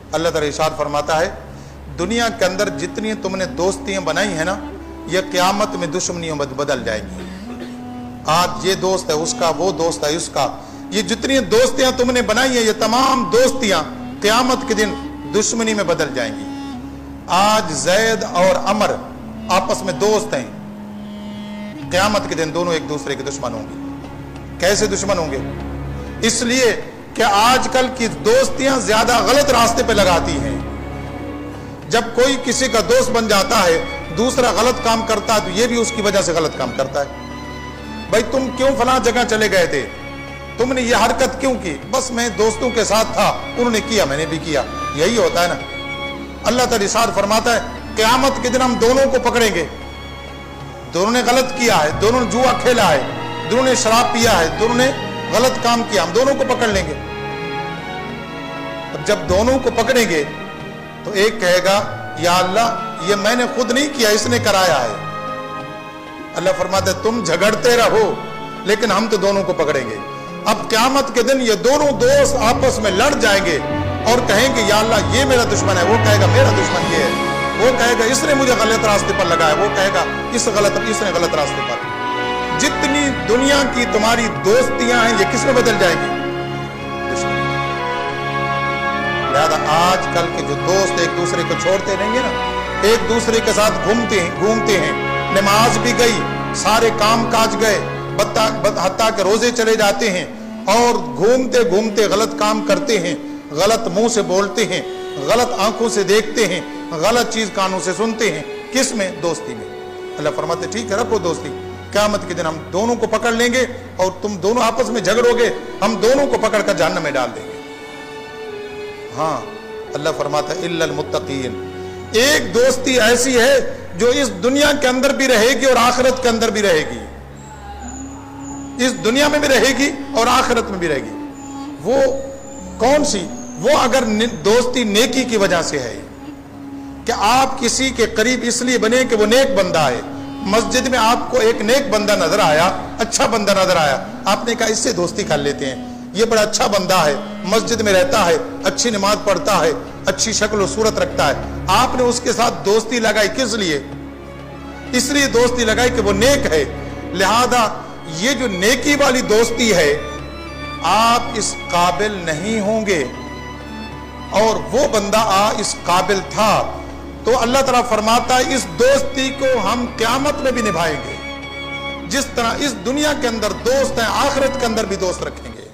अल्लाह ताला इरशाद फरमाता है, दुनिया के अंदर जितनी तुमने दोस्तियां बनाई है ना, ये क़यामत में दुश्मनियों में बदल जाएंगी। आज ये दोस्त है उसका, वो दोस्त है उसका, ये जितनी दोस्तियां तुमने बनाई है, ये तमाम दोस्तियां क़यामत के दिन दुश्मनी में बदल जाएंगी। आज जैद और अमर आपस में दोस्त हैं, क़यामत के दिन दोनों एक दूसरे के दुश्मन होंगे। कैसे दुश्मन होंगे? इसलिए कि आजकल की दोस्तियां ज्यादा गलत रास्ते पे लगाती हैं। जब कोई किसी का दोस्त बन जाता है, दूसरा गलत काम करता है, तो ये भी उसकी वजह से गलत काम करता है। भाई तुम क्यों फलां जगह चले गए थे, तुमने ये हरकत क्यों की? बस मैं दोस्तों के साथ था, उन्होंने किया, मैंने भी किया। यही होता है ना। अल्लाह ताला इरशाद फरमाता है, क़यामत के दिन हम दोनों को पकड़ेंगे। दोनों ने गलत किया है, दोनों ने जुआ खेला है, दोनों ने शराब पिया है, दोनों ने गलत काम किया, हम दोनों को पकड़ लेंगे। अब जब दोनों को पकड़ेंगे तो एक कहेगा, या अल्लाह ये मैंने खुद नहीं किया, इसने कराया है। अल्लाह फरमाता है, तुम झगड़ते रहो लेकिन हम तो दोनों को पकड़ेंगे। अब क़यामत के दिन ये दोनों दोस्त आपस में लड़ जाएंगे और कहेंगे, या अल्लाह ये मेरा दुश्मन है, वो कहेगा मेरा दुश्मन ये है, वो कहेगा इसने मुझे गलत रास्ते पर लगाया, वो कहेगा इसने गलत रास्ते पर। जितनी दुनिया की तुम्हारी दोस्तियां हैं, ये किसमें बदल जाएंगी? लिहाजा आजकल के जो दोस्त एक दूसरे को छोड़ते नहीं है ना, एक दूसरे के साथ घूमते हैं, नमाज भी गई, सारे काम काज गए, हत्ता के रोजे चले जाते हैं और घूमते घूमते गलत काम करते हैं, गलत मुंह से बोलते हैं, गलत आंखों से देखते हैं, गलत चीज कानों से सुनते हैं। किस में? दोस्ती में। अल्लाह फरमाते, ठीक है रखो दोस्ती, क़यामत के दिन हम दोनों को पकड़ लेंगे और तुम दोनों आपस में झगड़ोगे, हम दोनों को पकड़ कर जहन्नम में डाल देंगे। हाँ, अल्लाह फरमाता है, इल्लल मुत्तकीन। एक दोस्ती ऐसी है जो इस दुनिया के अंदर भी रहेगी और आखिरत के अंदर भी रहेगी। इस दुनिया में भी रहेगी और आखिरत में भी रहेगी। वो कौन सी? वो अगर दोस्ती नेकी की वजह से है कि आप किसी के करीब इसलिए बने कि वो नेक बंदा है। मस्जिद में आपको एक नेक बंदा नजर आया, अच्छा बंदा नजर आया, आपने कहा इससे दोस्ती कर लेते हैं, ये बड़ा अच्छा बंदा है, मस्जिद में रहता है, अच्छी नमाज पढ़ता है, अच्छी शक्ल और सूरत रखता है। आपने उसके साथ दोस्ती लगाई, किस लिए? इसलिए दोस्ती लगाई कि वो नेक है। लिहाजा ये जो नेकी वाली दोस्ती है, आप इस काबिल नहीं होंगे और वो बंदा इस काबिल था, तो अल्लाह ताला फरमाता है, इस दोस्ती को हम क़यामत में भी निभाएंगे। जिस तरह इस दुनिया के अंदर दोस्त हैं, आखिरत के अंदर भी दोस्त रखेंगे।